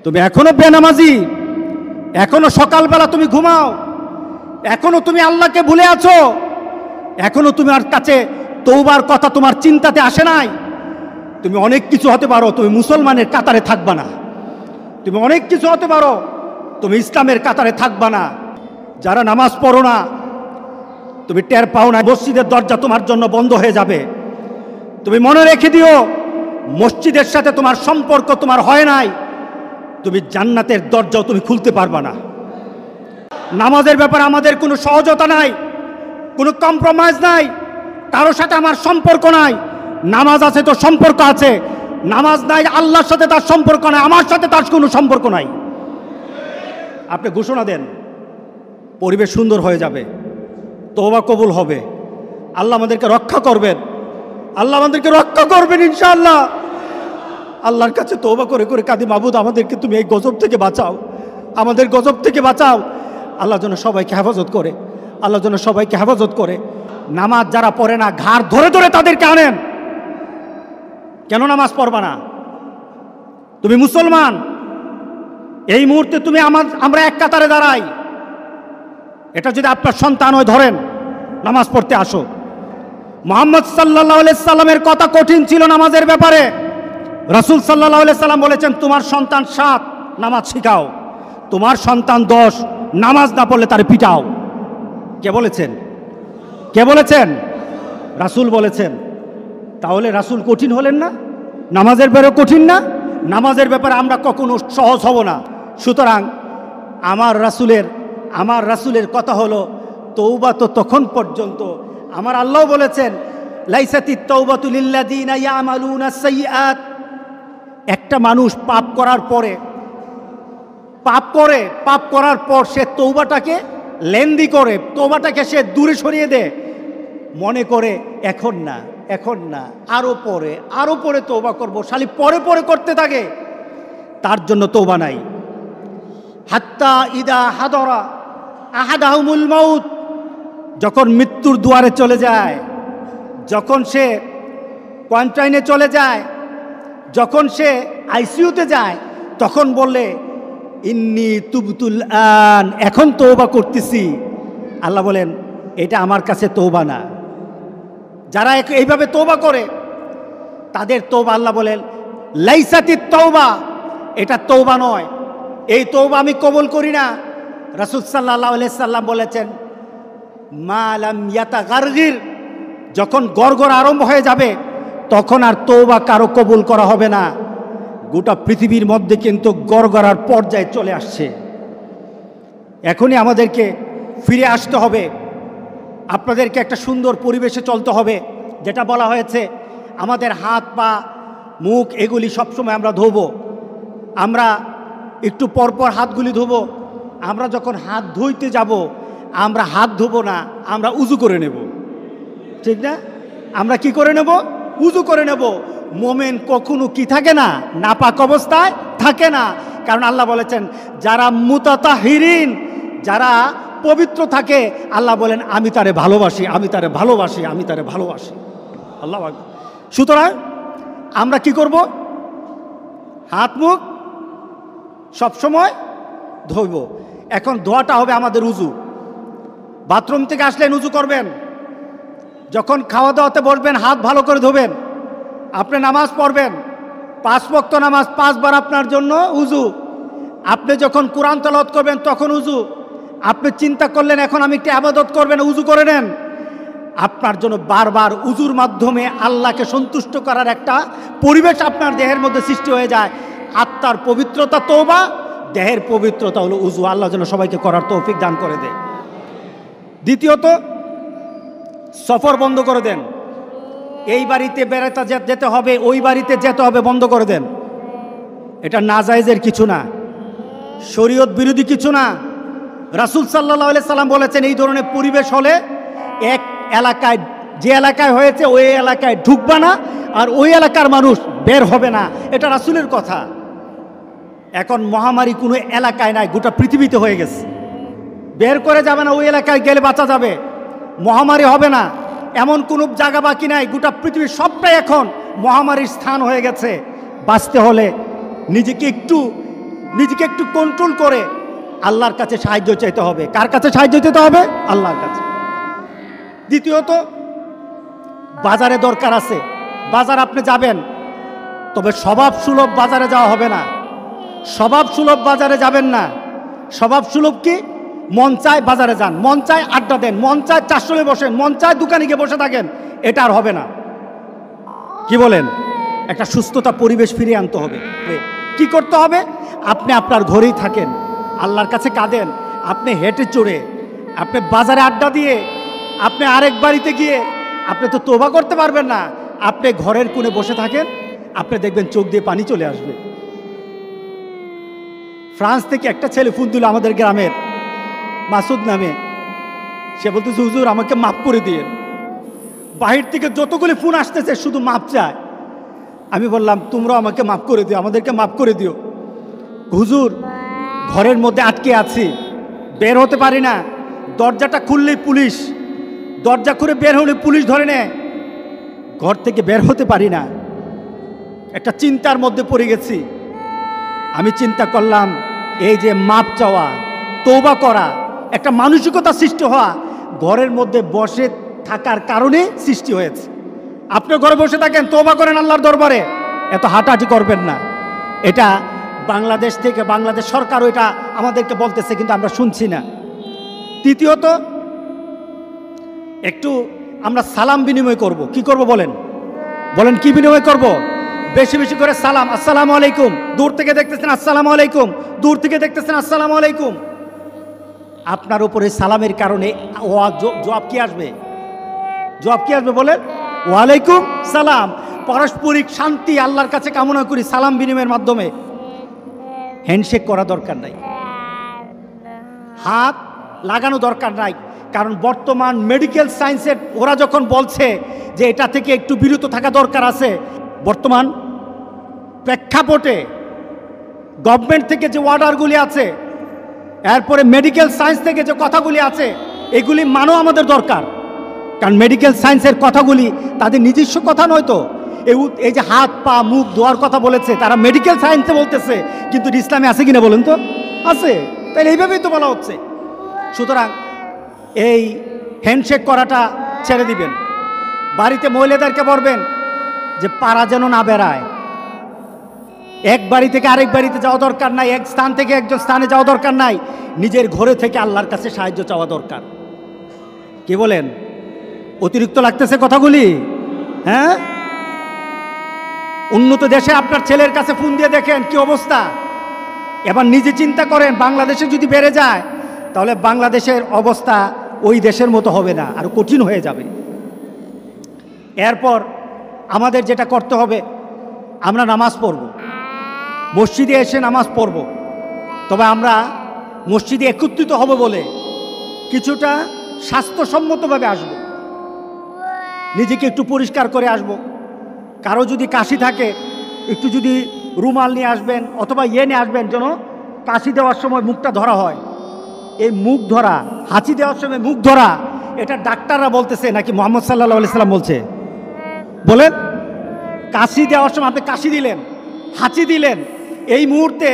তুমি এখনো বেনামাজি, এখনো সকালবেলা তুমি ঘুমাও, এখনো তুমি আল্লাহকে ভুলে আছো, এখনো তোমার কাছে তওবার কথা তোমার চিন্তাতে আসে নাই। তুমি অনেক কিছু হতে পারো, তুমি মুসলমানের কাতারে থাকবা না। তুমি অনেক কিছু হতে পারো, তুমি ইসলামের কাতারে থাকবা না। যারা নামাজ পড়ো না, তুমি টের পাও না, মসজিদের দরজা তোমার জন্য বন্ধ হয়ে যাবে। তুমি মনে রেখে দিও, মসজিদের সাথে তোমার সম্পর্ক তোমার হয় নাই, তুমি জান্নাতের দরজাও তুমি খুলতে পারবা না। নামাজের ব্যাপারে আমাদের কোনো সহজতা নাই, কোনো কম্প্রোমাইজ নাই, কারোর সাথে আমার সম্পর্ক নাই। নামাজ আছে তো সম্পর্ক আছে, নামাজ নাই আল্লাহর সাথে তার সম্পর্ক নাই, আমার সাথে তার কোনো সম্পর্ক নাই। আপনি ঘোষণা দেন, পরিবেশ সুন্দর হয়ে যাবে, তওবা কবুল হবে, আল্লাহ আমাদেরকে রক্ষা করবেন, আল্লাহ আমাদেরকে রক্ষা করবেন ইনশাআল্লাহ। আল্লাহর কাছে তওবা করে করে কাঁদি, মাবুদ আমাদেরকে তুমি এই গজব থেকে বাঁচাও, আমাদের গজব থেকে বাঁচাও। আল্লাহ যেন সবাইকে হেফাজত করে, আল্লাহ যেন সবাইকে হেফাজত করে। নামাজ যারা পড়ে না, ঘাড় ধরে ধরে তাদেরকে আনেন। কেন নামাজ পড়বা না? তুমি মুসলমান, এই মুহূর্তে তুমি আমরা এক কাতারে দাঁড়াই। এটা যদি আপনার সন্তান হয়, ধরেন নামাজ পড়তে আসো। মুহাম্মদ সাল্লাল্লাহু আলাইহি সাল্লামের কথা কঠিন ছিল নামাজের ব্যাপারে। রাসূল সাল্লাল্লাহু আলাইহি সাল্লাম বলেছেন, তোমার সন্তান 7 নামাজ শিখাও, তোমার সন্তান 10 নামাজ না পড়লে তারে পিটাও। কে বলেছেন? কে বলেছেন? রাসূল বলেছেন। তাহলে রাসূল কঠিন হলেন না? নামাজের ব্যাপারে কঠিন না? নামাজের ব্যাপারে আমরা কখনো সহজ হব না। সুতরাং আমার রাসূলের কথা হলো, তওবা তো তখন পর্যন্ত। আমার আল্লাহ বলেছেন, লাইসাতিত তাওবাতু লিল্লাযিনা ইয়ামালুনা সাইয়্যাত। একটা মানুষ পাপ করার পর সে তওবাটাকে লেন্দি করে, তওবাটাকে সে দূরে সরিয়ে দেয়, মনে করে এখন না আরো পরে তওবা করব, শালি পরে করতে থাকে, তার জন্য তওবা নাই। হাত্তা ইদা হাদরা আহাদাহুমুল মাউত, যখন মৃত্যুর দুয়ারে চলে যায়, যখন সে কোয়ারেন্টাইনে চলে যায়, যখন সে আইসিইউতে যায়, তখন বললে ইন্নী তুবতুল আন, এখন তওবা করতেছি। আল্লাহ বলেন, এটা আমার কাছে তওবা না। যারা এইভাবে তওবা করে তাদের তওবা, আল্লাহ বলেন লাইসাতিত তওবা, এটা তওবা নয়, এই তওবা আমি কবুল করি না। রাসূল সাল্লাল্লাহু আলাইহি সাল্লাম বলেছেন, মা লাম ইয়াতাগারগির, যখন গড়গড় আরম্ভ হয়ে যাবে তখন আর তওবা কারো কবুল করা হবে না। গোটা পৃথিবীর মধ্যে কিন্তু গড়গড়ার পর্যায়ে চলে আসছে। এখনই আমাদেরকে ফিরে আসতে হবে, আপনাদেরকে একটা সুন্দর পরিবেশে চলতে হবে। যেটা বলা হয়েছে, আমাদের হাত পা মুখ এগুলি সবসময় আমরা ধোবো, আমরা একটু পরপর হাতগুলি ধোবো। আমরা যখন হাত ধুইতে যাব, আমরা হাত ধোবো না, আমরা উজু করে নেব, ঠিক না? আমরা কি করে নেব? উজু করে নেব। মোমেন কখনো কি থাকে না, নাপাক অবস্থায় থাকে না। কারণ আল্লাহ বলেছেন, যারা মুতাতাহিরিন, যারা পবিত্র থাকে, আল্লাহ বলেন আমি তারে ভালোবাসি, আমি তারে ভালোবাসি, আমি তারে ভালোবাসি। আল্লাহ আকবার। সুতরাং আমরা কি করব? হাত মুখ সবসময় ধোব। এখন ধোয়াটা হবে আমাদের উজু। বাথরুম থেকে আসলেন উজু করবেন, যখন খাওয়া দাওয়াতে বসবেন হাত ভালো করে ধোবেন। আপনি নামাজ পড়বেন, 5 ওয়াক্ত নামাজ 5 বার আপনার জন্য উজু। আপনি যখন কোরআন তেলাওয়াত করবেন তখন উজু। আপনি চিন্তা করলেন এখন আমি একটু ইবাদত করবেন, উজু করে নেন। আপনার জন্য বারবার উজুর মাধ্যমে আল্লাহকে সন্তুষ্ট করার একটা পরিবেশ আপনার দেহের মধ্যে সৃষ্টি হয়ে যায়। আত্মার পবিত্রতা তওবা, দেহের পবিত্রতা হলো উজু। আল্লাহ যেন সবাইকে করার তৌফিক দান করে দেয়। দ্বিতীয়ত, সফর বন্ধ করে দেন। এই বাড়িতে বেড়াতে যেতে হবে, ওই বাড়িতে যেতে হবে, বন্ধ করে দেন। এটা নাজায়েজের কিছু না, শরীয়ত বিরোধী কিছু না। রাসূল সাল্লাল্লাহু আলাইহি সাল্লাম বলেছেন, এই ধরনের পরিবেশ হলে এক এলাকায়, যে এলাকায় হয়েছে ওই এলাকায় ঢুকবা না, আর ওই এলাকার মানুষ বের হবে না। এটা রাসূলের কথা। এখন মহামারী কোনো এলাকায় নাই, গোটা পৃথিবীতে হয়ে গেছে। বের করে যাবে না, ওই এলাকায় গেলে বাঁচা যাবে, মহামারী হবে না, এমন কোনো জায়গা বাকি নাই। গোটা পৃথিবীর সবটাই এখন মহামারীর স্থান হয়ে গেছে। বাঁচতে হলে নিজেকে একটু নিজেকে একটু কন্ট্রোল করে আল্লাহর কাছে সাহায্য চাইতে হবে। কার কাছে সাহায্য চাইতে হবে? আল্লাহর কাছে। দ্বিতীয়ত, বাজারে দরকার আছে, বাজার আপনি যাবেন, তবে স্বভাব সুলভ বাজারে যাওয়া হবে না। স্বভাব সুলভ বাজারে যাবেন না। স্বভাব সুলভ কি? মন চায় বাজারে যান, মন চায় আড্ডা দেন, মন চায় চারশোলে বসেন, মন চায় দোকানে গিয়ে বসে থাকেন, এটা আর হবে না। কি বলেন? একটা সুস্থতা পরিবেশ ফিরিয়ে আনতে হবে। কি করতে হবে? আপনি আপনার ঘরেই থাকেন, আল্লাহর কাছে কাঁদেন। আপনি হেঁটে চড়ে, আপনি বাজারে আড্ডা দিয়ে, আপনি আরেক বাড়িতে গিয়ে আপনি তো তওবা করতে পারবেন না। আপনি ঘরের কোণে বসে থাকেন, আপনি দেখবেন চোখ দিয়ে পানি চলে আসবে। ফ্রান্স থেকে একটা ছেলে ফোন দিল আমাদের গ্রামের, মাসুদ নামে। সে বলতেছে, হুজুর আমাকে মাফ করে দিয়েন। বাহির থেকে যতগুলি ফোন আসতেছে শুধু মাপ চায়। আমি বললাম, তোমরাও আমাকে মাফ করে দিও, আমাদেরকে মাফ করে দিও। হুজুর ঘরের মধ্যে আটকে আছি, বের হতে পারি না, দরজাটা খুললেই পুলিশ, দরজা খুলে বের হলে পুলিশ ধরে নেয়, ঘর থেকে বের হতে পারি না। একটা চিন্তার মধ্যে পড়ে গেছি। আমি চিন্তা করলাম, এই যে মাপ চাওয়া, তওবা করা, একটা মানসিকতা সৃষ্টি হওয়া ঘরের মধ্যে বসে থাকার কারণে সৃষ্টি হয়েছে। আপনি ঘরে বসে থাকেন, তওবা করেন আল্লাহর দরবারে, এত হাঁটাহাঁটি করবেন না। এটা বাংলাদেশ থেকে, বাংলাদেশ সরকারও এটা আমাদেরকে বলতেছে, কিন্তু আমরা শুনছি না। তৃতীয়ত, একটু আমরা সালাম বিনিময় করব। কি করব বলেন? বলেন কি বিনিময় করব? বেশি বেশি করে সালাম। আসসালামু আলাইকুম, দূর থেকে দেখতেছেন আসসালামু আলাইকুম, দূর থেকে দেখতেছেন আসসালামু আলাইকুম। আপনার উপরে সালামের কারণে জবাব কি আসবে? জবাব কি আসবে বলেন? ওয়ালাইকুম সালাম। পারস্পরিক শান্তি আল্লাহর কাছে কামনা করি সালাম বিনিময়ের মাধ্যমে। হ্যান্ডশেক করা দরকার নাই, হাত লাগানো দরকার নাই। কারণ বর্তমান মেডিকেল সায়েন্সের ওরা যখন বলছে যে এটা থেকে একটু বিরত থাকা দরকার আছে, বর্তমান প্রেক্ষাপটে গভর্নমেন্ট থেকে যে অর্ডারগুলি আছে, এরপরে মেডিকেল সায়েন্স থেকে যে কথাগুলি আছে, এগুলি মানো আমাদের দরকার। কারণ মেডিকেল সায়েন্সের কথাগুলি তাদের নিজস্ব কথা নয় তো। এই যে হাত পা মুখ ধোয়ার কথা বলেছে, তারা মেডিকেল সায়েন্সে বলতেছে, কিন্তু ইসলামে আছে কিনা বলেন তো? আছে। তাহলে এইভাবেই তো বলা হচ্ছে। সুতরাং এই হ্যান্ডশেক করাটা ছেড়ে দিবেন। বাড়িতে মহিলাদেরকে বলবেন যে পাড়া যেন না বেড়ায়, এক বাড়ি থেকে আরেক বাড়িতে যাওয়া দরকার নাই, এক স্থান থেকে একজন স্থানে যাওয়া দরকার নাই, নিজের ঘরে থেকে আল্লাহর কাছে সাহায্য চাওয়া দরকার। কি বলেন? অতিরিক্ত লাগতেছে কথাগুলি? হ্যাঁ, উন্নত দেশে আপনার ছেলের কাছে ফোন দিয়ে দেখেন কি অবস্থা। এবার নিজে চিন্তা করেন, বাংলাদেশে যদি বেড়ে যায় তাহলে বাংলাদেশের অবস্থা ওই দেশের মতো হবে না, আরো কঠিন হয়ে যাবে। এরপর আমাদের যেটা করতে হবে, আমরা নামাজ পড়ব, মসজিদে এসে নামাজ পড়ব। তবে আমরা মসজিদে একত্রিত হব বলে কিছুটা স্বাস্থ্যসম্মতভাবে আসব, নিজেকে একটু পরিষ্কার করে আসব। কারো যদি কাশি থাকে একটু যদি রুমাল নিয়ে আসবেন অথবা নিয়ে আসবেন, যেন কাশি দেওয়ার সময় মুখটা ধরা হয়। এই মুখ ধরা, হাঁচি দেওয়ার সময় মুখ ধরা, এটা ডাক্তাররা বলতেছে নাকি মুহাম্মদ সাল্লাল্লাহু আলাইহি সাল্লাম বলছে? বলেন। কাশি দেওয়ার সময় আপনি কাশি দিলেন, হাঁচি দিলেন, এই মুহূর্তে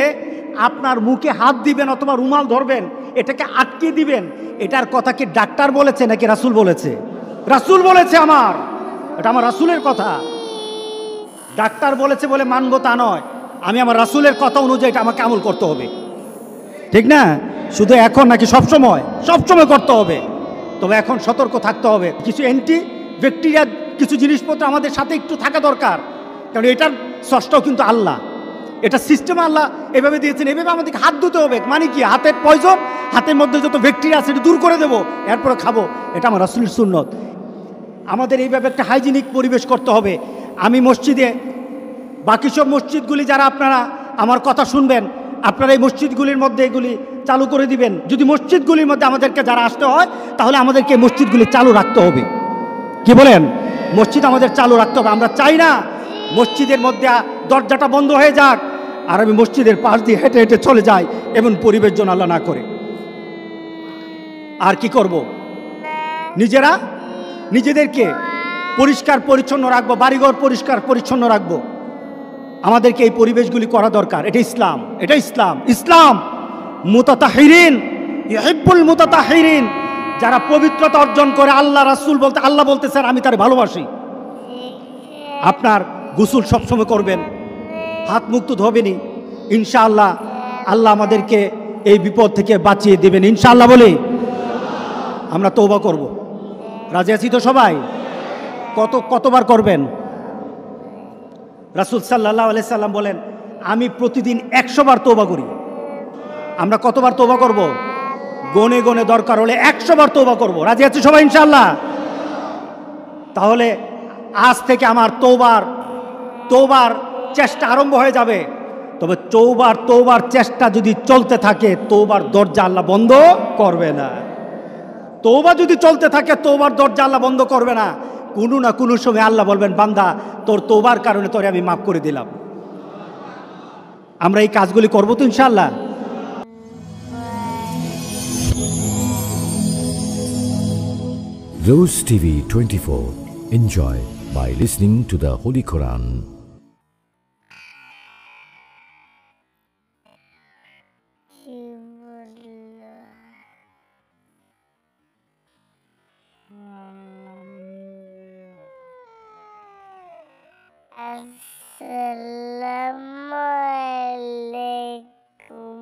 আপনার মুখে হাত দিবেন অথবা রুমাল ধরবেন, এটাকে আটকে দিবেন। এটার কথা কি ডাক্তার বলেছে নাকি রাসূল বলেছে? রাসূল বলেছে। এটা আমার রাসূলের কথা। ডাক্তার বলেছে বলে মানবো তা নয়, আমি আমার রাসূলের কথা অনুযায়ী এটা আমাকে আমল করতে হবে, ঠিক না? শুধু এখন নাকি সবসময়? সবসময় করতে হবে। তবে এখন সতর্ক থাকতে হবে। কিছু অ্যান্টি ব্যাকটেরিয়া কিছু জিনিসপত্র আমাদের সাথে একটু থাকা দরকার, কারণ এটার স্রষ্টাও কিন্তু আল্লাহ। এটা সিস্টেম আল্লাহ এভাবে দিয়েছেন, এভাবে আমাদেরকে হাত ধুতে হবে। মানে কি? হাতের পয়জন, হাতের মধ্যে যত ব্যাকটেরিয়া আছে এটা দূর করে দেবো, এরপরে খাবো। এটা আমার রাসূলের সুন্নত। আমাদের এইভাবে একটা হাইজিনিক পরিবেশ করতে হবে। আমি মসজিদে, বাকি সব মসজিদগুলি যারা আপনারা আমার কথা শুনবেন, আপনারা এই মসজিদগুলির মধ্যে এগুলি চালু করে দিবেন। যদি মসজিদগুলির মধ্যে আমাদেরকে যারা আসতে হয়, তাহলে আমাদেরকে মসজিদগুলি চালু রাখতে হবে। কি বলেন? মসজিদ আমাদের চালু রাখতে হবে। আমরা চাই না মসজিদের মধ্যে দরজাটা বন্ধ হয়ে যাক আর আমি মসজিদের পাশ দিয়ে হেঁটে হেঁটে চলে যাই, এমন পরিবেশ যেন আল্লাহ না করে। আর কি করব? নিজেদেরকে পরিষ্কার পরিচ্ছন্ন রাখবো, বাড়িঘর পরিষ্কার পরিচ্ছন্ন রাখবো। আমাদেরকে এই পরিবেশগুলি করা দরকার। এটা ইসলাম, এটা ইসলাম। ইসলাম মুতাতাহিরিন ইউহিব্বুল মুতাতাহিরিন, যারা পবিত্রতা অর্জন করে, আল্লাহ রাসূল বলতে, আল্লাহ বলতেছেন আমি তার ভালোবাসি। আপনার গোসল সবসময় করবেন, হাত মুখ তো ধোবেনি, ইনশাআল্লাহ আল্লাহ আমাদেরকে এই বিপদ থেকে বাঁচিয়ে দেবেন ইনশাআল্লাহ। বলি আমরা তওবা করব। রাজি আছি তো সবাই? কতবার করবেন? রাসূল সাল্লাল্লাহু আলাইহি সাল্লাম বলেন আমি প্রতিদিন 100 বার তওবা করি। আমরা কতবার তওবা করব? গনে গনে দরকার হলে 100 বার তওবা করব। রাজি আছি সবাই ইনশাআল্লাহ? তাহলে আজ থেকে আমার তওবার চেষ্টা আরম্ভ হয়ে যাবে। তবে তওবার চেষ্টা যদি চলতে থাকে, তওবার দরজা আল্লাহ বন্ধ করবে না। তওবা যদি চলতে থাকে, তওবার দরজা আল্লাহ বন্ধ করবে না। কোনো না কোনো সময় আল্লাহ বলবেন বান্দা তোর তওবার কারণে তোরে আমি মাফ করে দিলাম। আমরা এই কাজগুলি করবো তো ইনশাআল্লাহ? Rose TV 24. Enjoy by listening to the Holy Quran. Assalamualaikum.